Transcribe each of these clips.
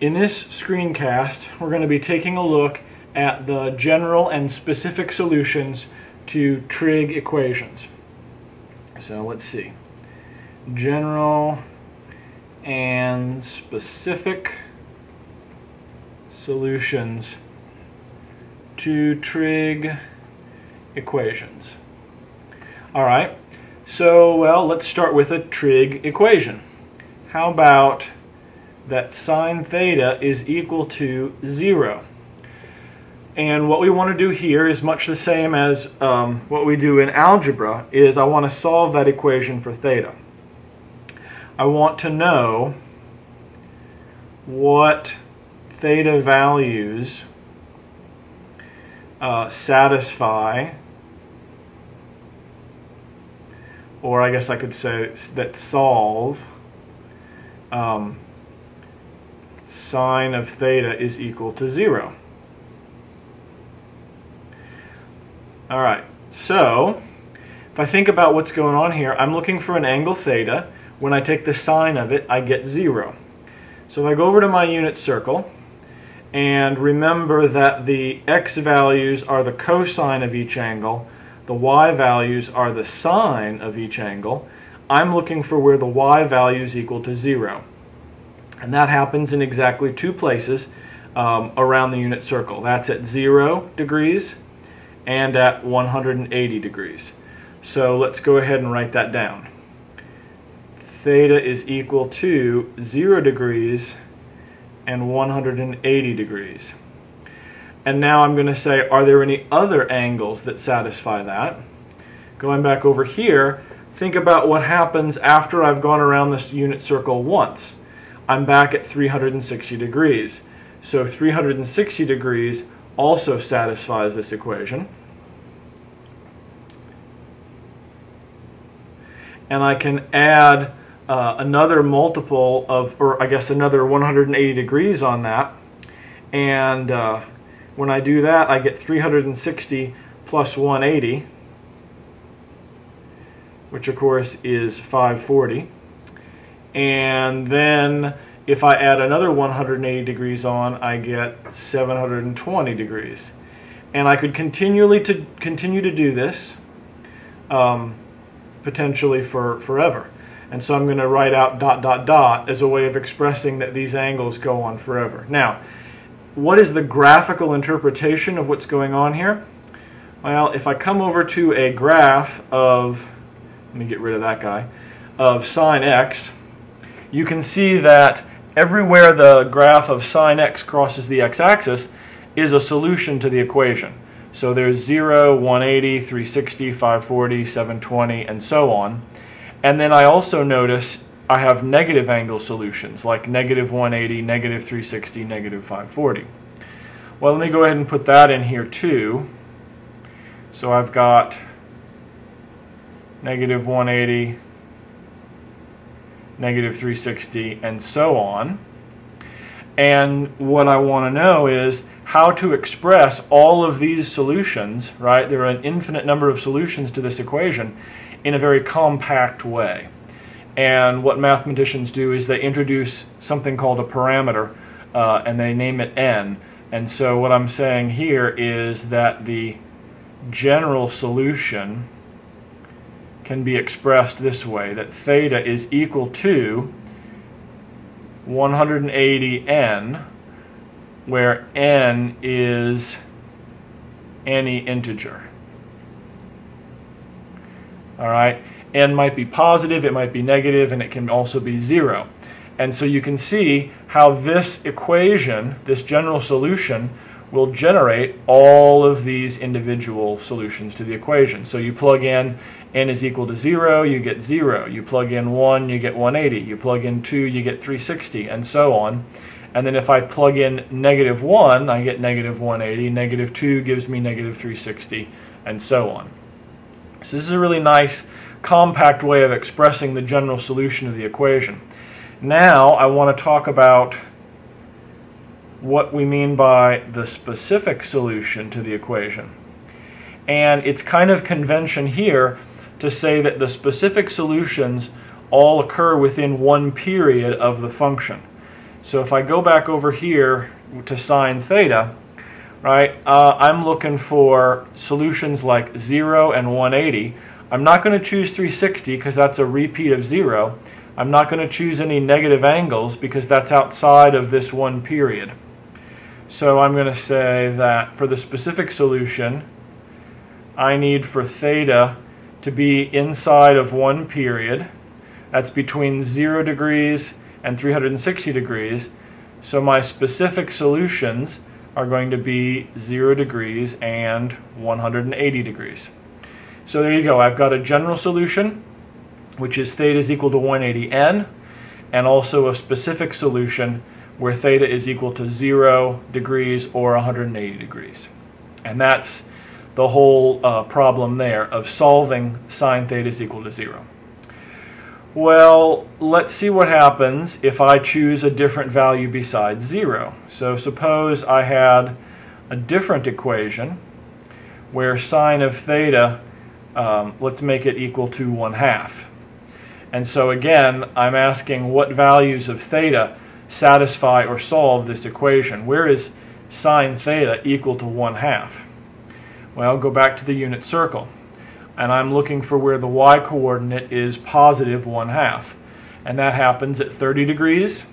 In this screencast, we're going to be taking a look at the general and specific solutions to trig equations. So let's see. General and specific solutions to trig equations. Alright, so well, let's start with a trig equation. How about that sine theta is equal to 0? And what we want to do here is much the same as what we do in algebra, is I want to solve that equation for theta. I want to know what theta values satisfy, or I guess I could say that solve sine of theta is equal to 0. Alright, so if I think about what's going on here, I'm looking for an angle theta. When I take the sine of it, I get 0. So if I go over to my unit circle, and remember that the x values are the cosine of each angle, the y values are the sine of each angle, I'm looking for where the y value is equal to 0. And that happens in exactly two places around the unit circle. That's at 0 degrees and at 180 degrees. So let's go ahead and write that down. Theta is equal to 0 degrees and 180 degrees. And now I'm going to say, are there any other angles that satisfy that? Going back over here, think about what happens after I've gone around this unit circle once. I'm back at 360 degrees. So 360 degrees also satisfies this equation. And I can add another multiple of, or I guess another 180 degrees on that. And when I do that, I get 360 plus 180, which of course is 540. And then if I add another 180 degrees on, I get 720 degrees. And I could continue to do this potentially for forever. And so I'm going to write out ... as a way of expressing that these angles go on forever. Now, what is the graphical interpretation of what's going on here? Well, if I come over to a graph of, let me get rid of that guy, of sine x, you can see that everywhere the graph of sine x crosses the x-axis is a solution to the equation. So there's 0, 180, 360, 540, 720, and so on. And then I also notice I have negative angle solutions, like negative 180, negative 360, negative 540. Well, let me go ahead and put that in here too. So I've got negative 180, negative 360, and so on. And what I want to know is how to express all of these solutions, right? There are an infinite number of solutions to this equation in a very compact way. And what mathematicians do is they introduce something called a parameter, and they name it n. And so what I'm saying here is that the general solution can be expressed this way, that theta is equal to 180n, where n is any integer. Alright, n might be positive, it might be negative, and it can also be 0. And so you can see how this equation, this general solution, will generate all of these individual solutions to the equation. So you plug in n is equal to 0, you get 0. You plug in 1, you get 180. You plug in 2, you get 360, and so on. And then if I plug in negative 1, I get negative 180. Negative 2 gives me negative 360, and so on. So this is a really nice, compact way of expressing the general solution of the equation. Now I want to talk about what we mean by the specific solution to the equation. And it's kind of convention here to say that the specific solutions all occur within one period of the function. So if I go back over here to sine theta, right, I'm looking for solutions like 0 and 180. I'm not going to choose 360 because that's a repeat of 0. I'm not going to choose any negative angles because that's outside of this one period. So I'm going to say that for the specific solution, I need for theta to be inside of one period. That's between 0 degrees and 360 degrees. So my specific solutions are going to be 0 degrees and 180 degrees. So there you go. I've got a general solution, which is theta is equal to 180n, and also a specific solution where theta is equal to 0 degrees or 180 degrees. And that's the whole problem there of solving sine theta is equal to 0. Well, let's see what happens if I choose a different value besides 0. So suppose I had a different equation where sine of theta, let's make it equal to 1/2. And so again, I'm asking what values of theta satisfy or solve this equation. Where is sine theta equal to 1/2? Well, go back to the unit circle. And I'm looking for where the y-coordinate is positive 1/2. And that happens at 30 degrees,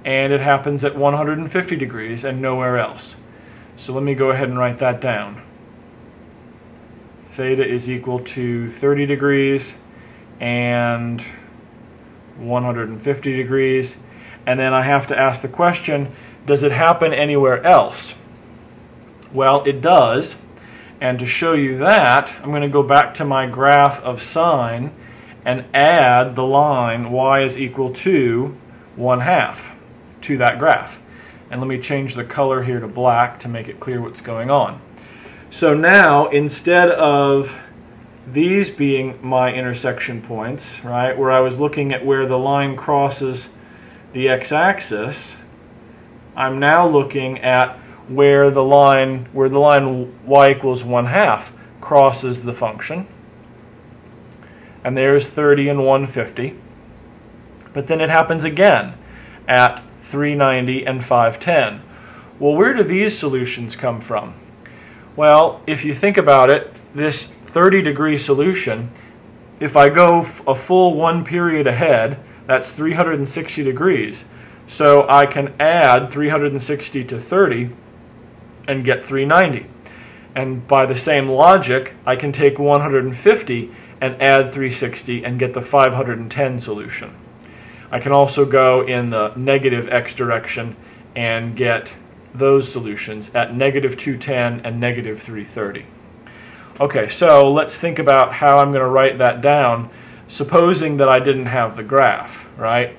and it happens at 150 degrees, and nowhere else. So let me go ahead and write that down. Theta is equal to 30 degrees and 150 degrees. And then I have to ask the question, does it happen anywhere else? Well, it does. And to show you that, I'm going to go back to my graph of sine and add the line y is equal to 1/2 to that graph. And let me change the color here to black to make it clear what's going on. So now, instead of these being my intersection points, right, where I was looking at where the line crosses the x-axis, I'm now looking at where the line y equals 1/2 crosses the function. And there's 30 and 150. But then it happens again at 390 and 510. Well, where do these solutions come from? Well, if you think about it, this 30-degree solution, if I go a full one period ahead, that's 360 degrees. So I can add 360 to 30 and get 390. And by the same logic, I can take 150 and add 360 and get the 510 solution. I can also go in the negative x direction and get those solutions at negative 210 and negative 330. Okay, so let's think about how I'm going to write that down, supposing that I didn't have the graph, right?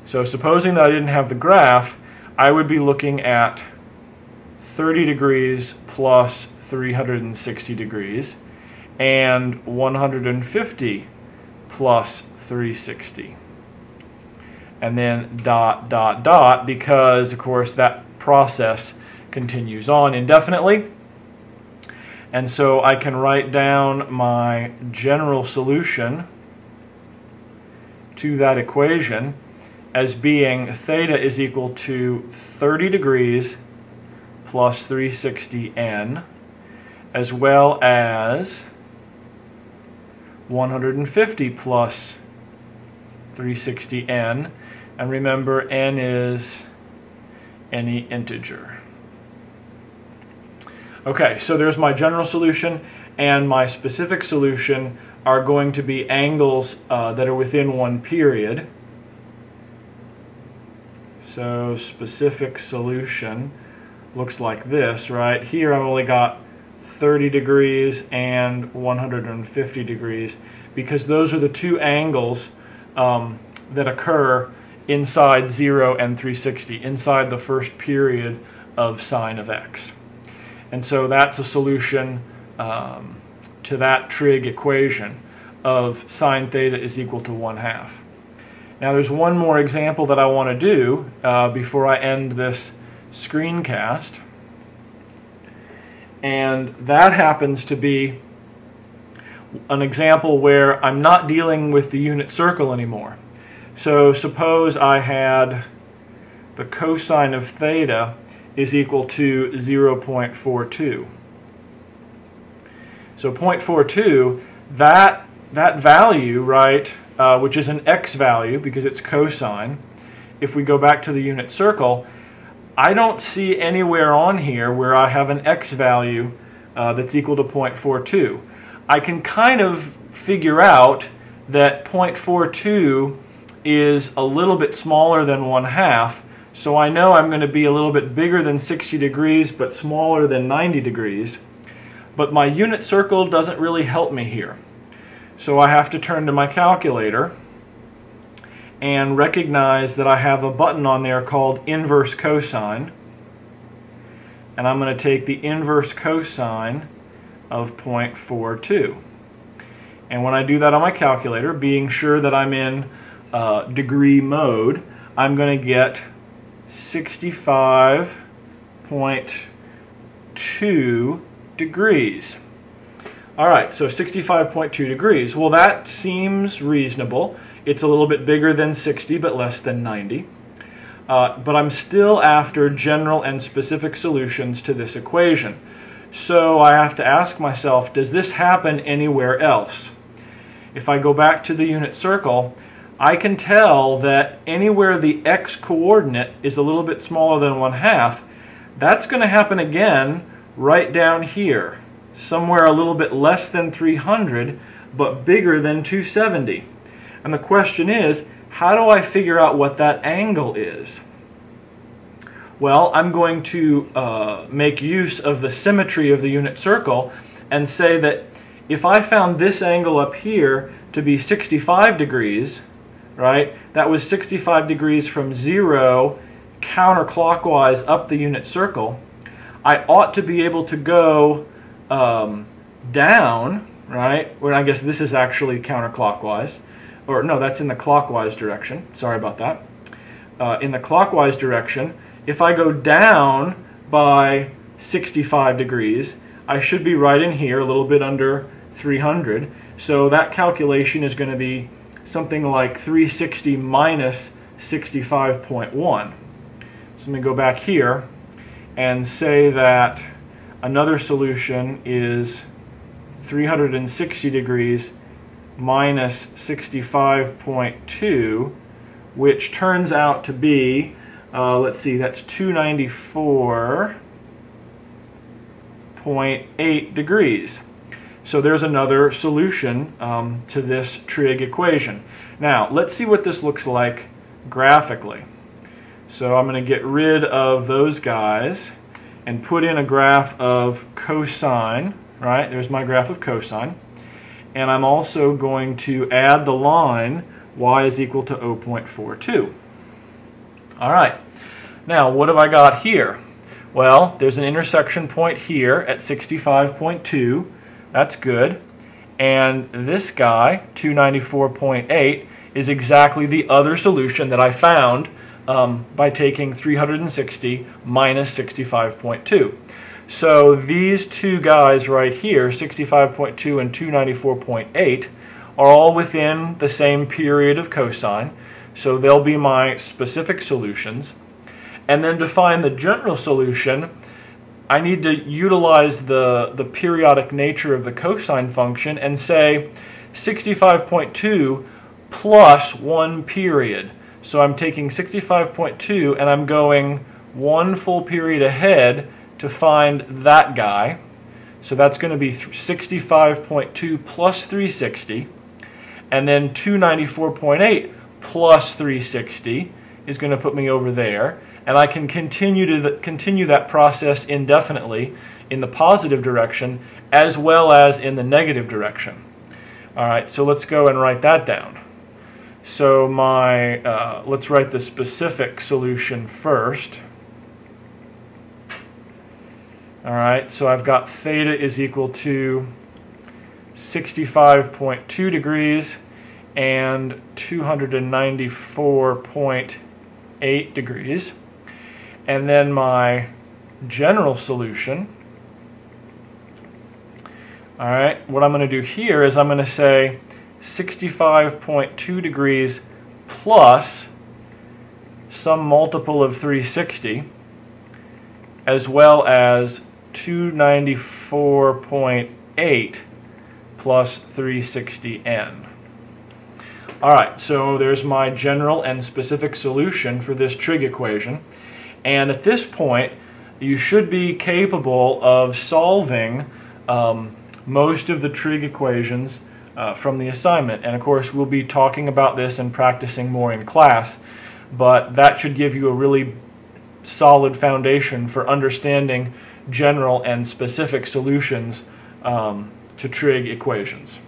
So supposing that I didn't have the graph, I would be looking at 30 degrees plus 360 degrees and 150 plus 360. And then dot, dot, dot, because of course that process continues on indefinitely. And so I can write down my general solution to that equation as being theta is equal to 30 degrees plus 360n, as well as 150 plus 360n, and remember n is any integer. Okay, so there's my general solution, and my specific solution are going to be angles that are within one period. So specific solution looks like this, right? Here I've only got 30 degrees and 150 degrees because those are the two angles that occur inside 0 and 360, inside the first period of sine of x. And so that's a solution to that trig equation of sine theta is equal to 1/2. Now there's one more example that I want to do before I end this screencast, and that happens to be an example where I'm not dealing with the unit circle anymore. So suppose I had the cosine of theta is equal to 0.42. So 0.42, that value, right, which is an x value because it's cosine, if we go back to the unit circle, I don't see anywhere on here where I have an x value that's equal to 0.42. I can kind of figure out that 0.42 is a little bit smaller than 1/2, so I know I'm going to be a little bit bigger than 60 degrees but smaller than 90 degrees. But my unit circle doesn't really help me here. So I have to turn to my calculator and recognize that I have a button on there called inverse cosine. And I'm going to take the inverse cosine of 0.42. And when I do that on my calculator, being sure that I'm in degree mode, I'm going to get 65.2 degrees. Alright, so 65.2 degrees. Well, that seems reasonable. It's a little bit bigger than 60, but less than 90. But I'm still after general and specific solutions to this equation. So I have to ask myself, does this happen anywhere else? If I go back to the unit circle, I can tell that anywhere the x coordinate is a little bit smaller than 1/2, that's going to happen again right down here, somewhere a little bit less than 300, but bigger than 270. And the question is, how do I figure out what that angle is? Well, I'm going to make use of the symmetry of the unit circle and say that if I found this angle up here to be 65 degrees, right, that was 65 degrees from 0 counterclockwise up the unit circle, I ought to be able to go down, right, where I guess this is actually counterclockwise, or no, that's in the clockwise direction, sorry about that. In the clockwise direction, if I go down by 65 degrees, I should be right in here, a little bit under 300, so that calculation is going to be something like 360 minus 65.1. So let me go back here and say that another solution is 360 degrees minus 65.2, which turns out to be, let's see, that's 294.8 degrees. So there's another solution to this trig equation. Now, let's see what this looks like graphically. So I'm going to get rid of those guys and put in a graph of cosine, right? There's my graph of cosine. And I'm also going to add the line y is equal to 0.42. All right. Now, what have I got here? Well, there's an intersection point here at 65.2. That's good. And this guy, 294.8, is exactly the other solution that I found by taking 360 minus 65.2. So these two guys right here, 65.2 and 294.8, are all within the same period of cosine. So they'll be my specific solutions. And then to find the general solution, I need to utilize the periodic nature of the cosine function and say 65.2 plus 1 period. So I'm taking 65.2 and I'm going 1 full period ahead to find that guy. So that's going to be 65.2 plus 360. And then 294.8 plus 360 is going to put me over there. And I can continue that process indefinitely in the positive direction as well as in the negative direction. All right, so let's go and write that down. So let's write the specific solution first. All right, so I've got theta is equal to 65.2 degrees and 294.8 degrees. And then my general solution, all right, what I'm going to do here is I'm going to say 65.2 degrees plus some multiple of 360, as well as 294.8 plus 360n. Alright, so there's my general and specific solution for this trig equation. And at this point, you should be capable of solving most of the trig equations from the assignment. And of course, we'll be talking about this and practicing more in class, but that should give you a really solid foundation for understanding general and specific solutions to trig equations.